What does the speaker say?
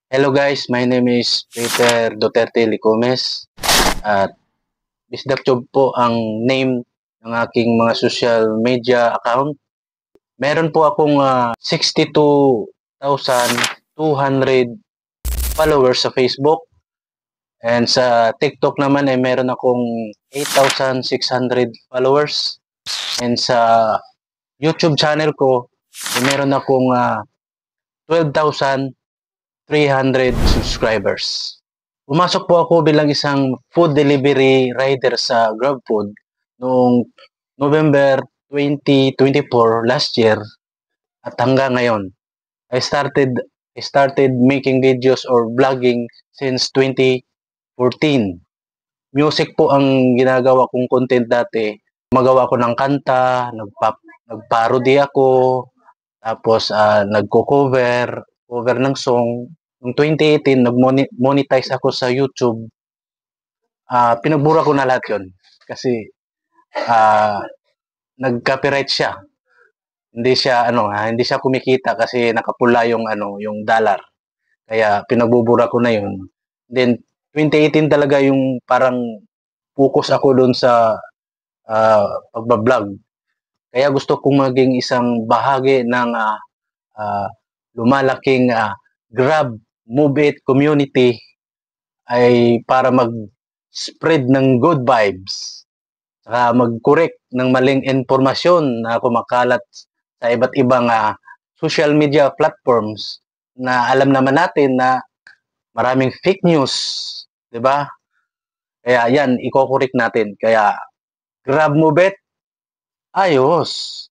Hello guys, my name is Peter Duterte Licomes at Bisdakjob po ang name ng aking mga social media account. Meron po akong 62,200 followers sa Facebook and sa TikTok naman ay meron akong 8,600 followers and sa YouTube channel ko ay meron akong 12,300 subscribers. Pumasok po ako bilang isang food delivery rider sa GrabFood noong November 2024 last year at hanggang ngayon. I started I started making videos or vlogging since 2014. Music po ang ginagawa kong content dati. Gumagawa ako ng kanta, nagparody ako, tapos cover ng song. Noong 2018, nag-monetize ako sa YouTube. Pinagbura ko na lahat yun. Kasi ah, nag-copyright siya. Hindi siya kumikita kasi nakapula yung dollar. Kaya pinagbubura ko na yun. Then 2018 talaga yung parang focus ako doon sa pagba-vlog. Kaya gusto kong maging isang bahagi ng ah, lumalaking Grab Move It community ay para mag-spread ng good vibes, saka mag-correct ng maling impormasyon na kumakalat sa iba't ibang social media platforms na alam naman natin na maraming fake news, 'di ba? Kaya yan, iko-correct natin. Kaya grab mo bet, ayos.